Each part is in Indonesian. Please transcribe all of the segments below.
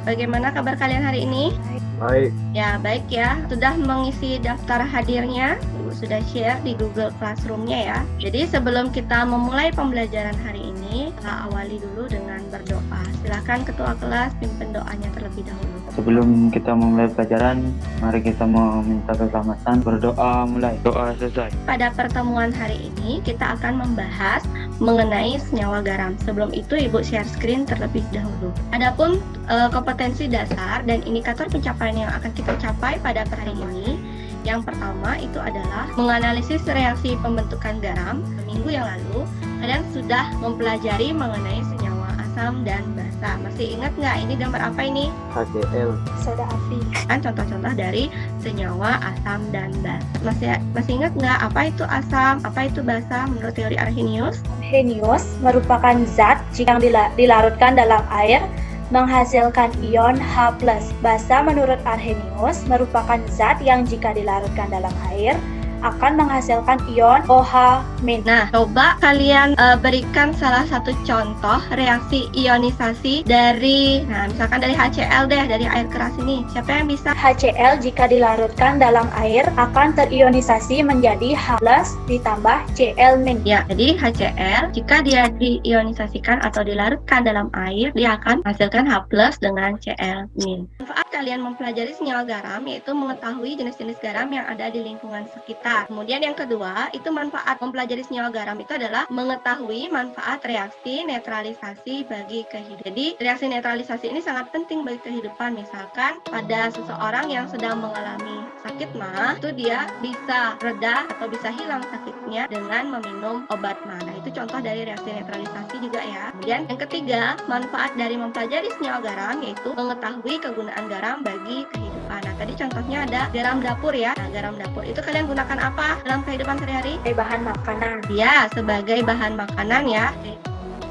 bagaimana kabar kalian hari ini? Baik. Ya, baik ya. Sudah mengisi daftar hadirnya, Ibu sudah share di Google Classroom-nya ya. Jadi sebelum kita memulai pembelajaran hari ini, kita awali dulu dengan berdoa. Silakan Ketua Kelas pimpin doanya terlebih dahulu. Sebelum kita memulai pelajaran, mari kita meminta keselamatan, berdoa mulai, doa selesai. Pada pertemuan hari ini, kita akan membahas mengenai senyawa garam. Sebelum itu, Ibu share screen terlebih dahulu. Adapun kompetensi dasar dan indikator pencapaian yang akan kita capai pada hari ini, yang pertama itu adalah menganalisis reaksi pembentukan garam. Minggu yang lalu, kalian sudah mempelajari mengenai senyawa asam dan basa. Masih ingat nggak ini gambar apa ini? HCl. Soda api. Kan contoh-contoh dari senyawa asam dan basa. Masih ingat nggak apa itu asam, apa itu basa menurut teori Arrhenius? Arrhenius merupakan zat jika dilarutkan dalam air menghasilkan ion H+. Basa menurut Arrhenius merupakan zat yang jika dilarutkan dalam air akan menghasilkan ion OH-. Nah, coba kalian berikan salah satu contoh reaksi ionisasi dari, misalkan dari HCl deh, dari air keras ini. Siapa yang bisa? HCl jika dilarutkan dalam air akan terionisasi menjadi H+ ditambah Cl-. Ya, jadi HCl jika dia diionisasikan atau dilarutkan dalam air, dia akan menghasilkan H+ dengan Cl-. Manfaat kalian mempelajari senyawa garam yaitu mengetahui jenis-jenis garam yang ada di lingkungan sekitar. Kemudian yang kedua, itu manfaat mempelajari senyawa garam itu adalah mengetahui manfaat reaksi netralisasi bagi kehidupan. Jadi, reaksi netralisasi ini sangat penting bagi kehidupan. Misalkan pada seseorang yang sedang mengalami sakit mah, itu dia bisa reda atau bisa hilang sakitnya dengan meminum obat mah. Nah, itu contoh dari reaksi netralisasi juga ya. Kemudian yang ketiga, manfaat dari mempelajari senyawa garam yaitu mengetahui kegunaan garam bagi kehidupan. Nah, tadi contohnya ada garam dapur ya. Nah, garam dapur itu kalian gunakan apa dalam kehidupan sehari-hari? Bahan makanan. Ya, sebagai bahan makanan ya.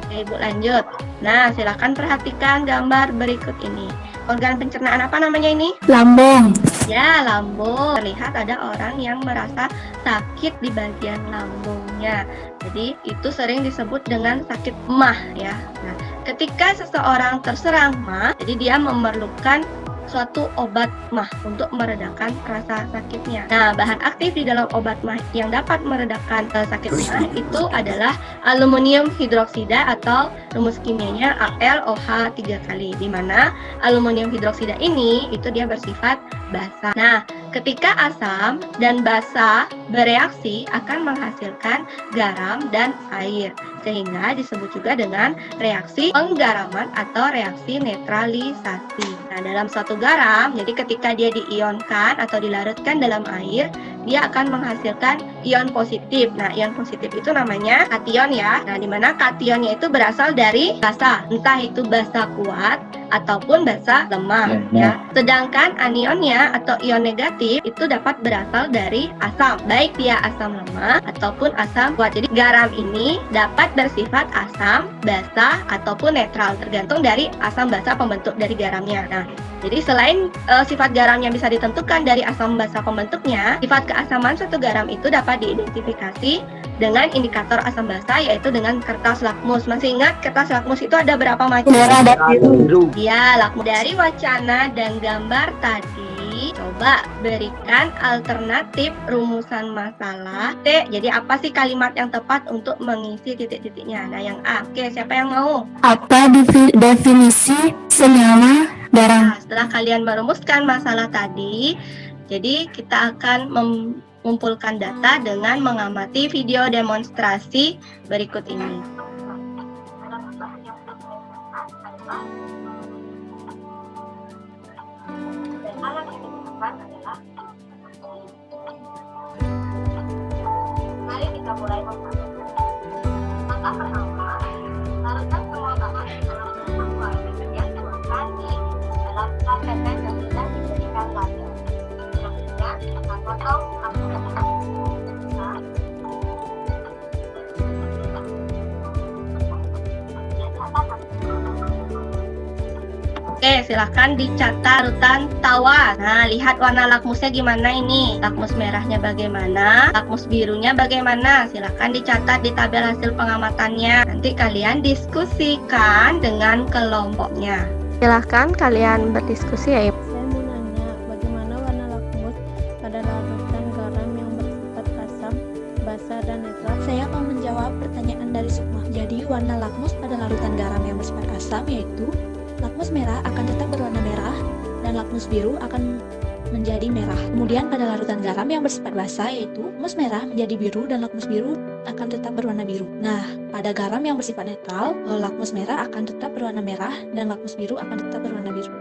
Oke, Ibu lanjut. Nah, silakan perhatikan gambar berikut ini. Organ pencernaan apa namanya ini? Lambung. Ya, lambung. Terlihat ada orang yang merasa sakit di bagian lambungnya. Jadi, itu sering disebut dengan sakit mah ya. Nah, ketika seseorang terserang mah, jadi dia memerlukan suatu obat mah untuk meredakan rasa sakitnya. Nah, bahan aktif di dalam obat mah yang dapat meredakan sakit mah itu adalah aluminium hidroksida atau rumus kimianya AlOH 3 kali, di mana aluminium hidroksida ini itu dia bersifat basa. Nah, ketika asam dan basa bereaksi akan menghasilkan garam dan air, sehingga disebut juga dengan reaksi penggaraman atau reaksi netralisasi. Nah, dalam suatu garam, jadi ketika dia diionkan atau dilarutkan dalam air, dia akan menghasilkan ion positif. Nah, ion positif itu namanya kation ya. Nah, di mana kationnya itu berasal dari basa, entah itu basa kuat ataupun basa lemah ya. Sedangkan anionnya atau ion negatif itu dapat berasal dari asam, baik dia asam lemah ataupun asam kuat. Jadi garam ini dapat bersifat asam, basa ataupun netral, tergantung dari asam basa pembentuk dari garamnya. Nah, jadi selain sifat garamnya bisa ditentukan dari asam basa pembentuknya, sifat keasaman suatu garam itu dapat diidentifikasi dengan indikator asam basa yaitu dengan kertas lakmus. Masih ingat kertas lakmus itu ada berapa macam? Merah dan biru. Ya, lakmus. Dari wacana dan gambar tadi, coba berikan alternatif rumusan masalah. Jadi apa sih kalimat yang tepat untuk mengisi titik-titiknya? Nah, yang A. Oke, siapa yang mau? Apa definisi senyawa garam? Nah, setelah kalian merumuskan masalah tadi, jadi kita akan mengumpulkan data dengan mengamati video demonstrasi berikut ini. Mari kita mulai memahami. Langkah pertama, larutkan semua bahan dalam satu air yang dituangkan di dalam pipette yang sudah diberikan label. Selanjutnya, akan potong aplikasi. Oke, silahkan dicatat rutan tawa. Nah, lihat warna lakmusnya gimana ini. Lakmus merahnya bagaimana, lakmus birunya bagaimana. Silahkan dicatat di tabel hasil pengamatannya. Nanti kalian diskusikan dengan kelompoknya. Silahkan kalian berdiskusi ya, Ibu. Saya mau nanya, bagaimana warna lakmus pada larutan garam yang bersifat asam, basa, dan netral? Saya mau menjawab pertanyaan dari Sukma. Jadi, warna lakmus pada larutan garam yang bersifat asam yaitu lakmus merah akan tetap berwarna merah dan lakmus biru akan menjadi merah. Kemudian pada larutan garam yang bersifat basa yaitu lakmus merah menjadi biru dan lakmus biru akan tetap berwarna biru. Nah, pada garam yang bersifat netral, lakmus merah akan tetap berwarna merah dan lakmus biru akan tetap berwarna biru.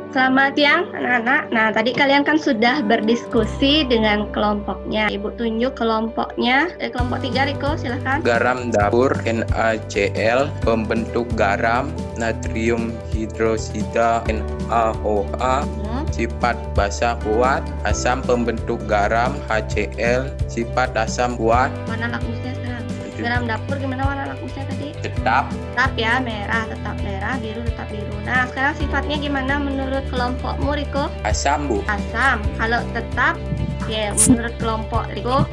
Selamat siang anak-anak. Nah, tadi kalian kan sudah berdiskusi dengan kelompoknya. Ibu tunjuk kelompoknya. Kelompok 3, Riko, silahkan. Garam dapur NaCl, pembentuk garam, natrium hidrosida NaOH, sifat basa kuat, asam pembentuk garam HCl, sifat asam kuat. Warna lakmusnya sekarang. Garam dapur gimana warna lakmusnya tadi? Tetap Tetap ya, merah tetap merah, biru tetap biru. Nah, sekarang sifatnya gimana menurut kelompokmu, Riko? asam, Bu. Asam. Kalau tetap, ya menurut kelompok Riko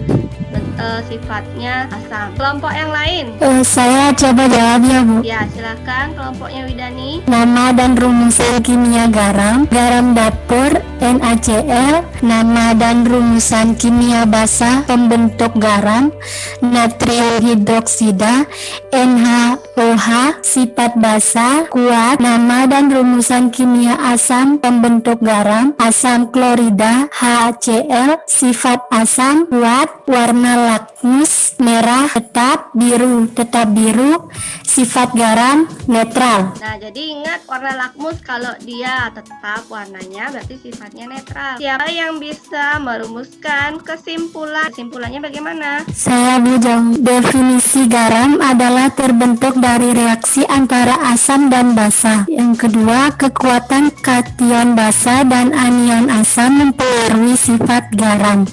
sifatnya asam. Kelompok yang lain? Saya coba jawab ya, Bu. Ya, silakan kelompoknya Widani. Nama dan rumusan kimia garam, garam dapur NaCl, nama dan rumusan kimia basa pembentuk garam, natrium hidroksida NaOH, sifat basa kuat, nama dan rumusan kimia asam pembentuk garam, asam klorida HCl, sifat asam kuat, warna lakmus merah tetap biru, sifat garam netral. Nah, jadi ingat warna lakmus kalau dia tetap warnanya berarti sifatnya netral. Siapa yang bisa merumuskan kesimpulan? Kesimpulannya bagaimana? Saya bujang. Definisi garam adalah terbentuk dari reaksi antara asam dan basa. Yang kedua, kekuatan kation basa dan anion asam mempengaruhi sifat garam.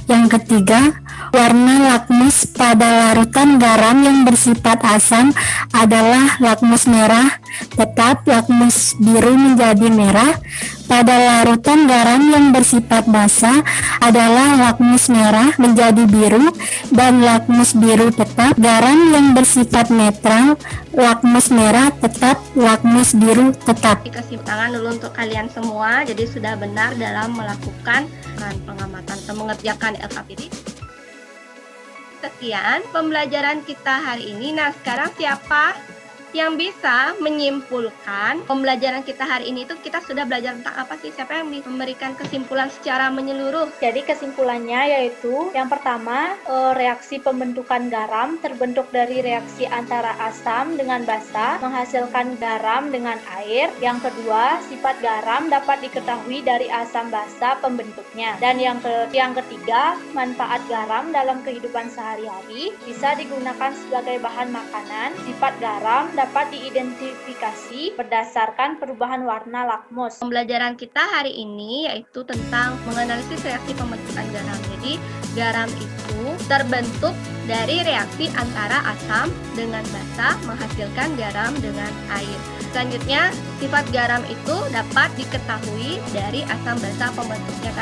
Yang ketiga, warna lakmus pada larutan garam yang bersifat asam adalah lakmus merah, tetap lakmus biru menjadi merah. Pada larutan garam yang bersifat basa adalah lakmus merah menjadi biru dan lakmus biru tetap. Garam yang bersifat netral, lakmus merah tetap, lakmus biru tetap. Kasih tangan dulu untuk kalian semua. Jadi sudah benar dalam melakukan pengamatan atau mengerjakan LKPD. Sekian pembelajaran kita hari ini. Nah, sekarang siapa yang bisa menyimpulkan pembelajaran kita hari ini itu kita sudah belajar tentang apa sih? Siapa yang bisa memberikan kesimpulan secara menyeluruh? Jadi kesimpulannya yaitu yang pertama, reaksi pembentukan garam terbentuk dari reaksi antara asam dengan basa menghasilkan garam dengan air. Yang kedua, sifat garam dapat diketahui dari asam basa pembentuknya. Dan yang ketiga, manfaat garam dalam kehidupan sehari-hari bisa digunakan sebagai bahan makanan. Sifat garam dapat diidentifikasi berdasarkan perubahan warna lakmus. Pembelajaran kita hari ini yaitu tentang menganalisis reaksi pembentukan garam. Jadi, garam itu terbentuk dari reaksi antara asam dengan basa menghasilkan garam dengan air. Selanjutnya, sifat garam itu dapat diketahui dari asam basa pembentuknya.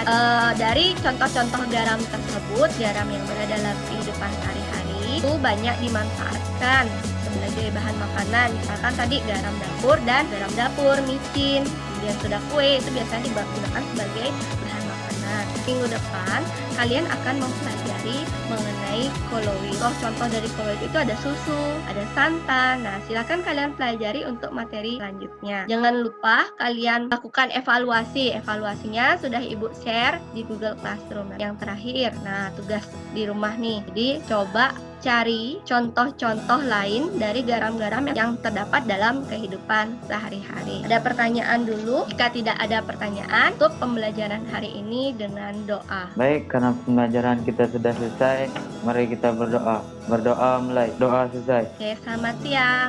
Dari contoh-contoh garam tersebut, garam yang berada dalam kehidupan sehari-hari itu banyak dimanfaatkan sebagai bahan makanan. Misalkan tadi garam dapur dan garam dapur, micin, kemudian soda kue itu biasanya digunakan sebagai bahan makanan. Minggu depan kalian akan mempelajari mengenai koloid. Contoh dari koloid itu ada susu, ada santan. Nah, silakan kalian pelajari untuk materi selanjutnya. Jangan lupa kalian lakukan evaluasi. Evaluasinya sudah Ibu share di Google Classroom. Yang terakhir, nah tugas di rumah nih. Jadi coba cari contoh-contoh lain dari garam-garam yang terdapat dalam kehidupan sehari-hari. Ada pertanyaan dulu? Jika tidak ada pertanyaan, tutup pembelajaran hari ini dengan doa. Baik, karena pembelajaran kita sudah selesai, mari kita berdoa. Berdoa mulai. Doa selesai. Oke, selamat siang.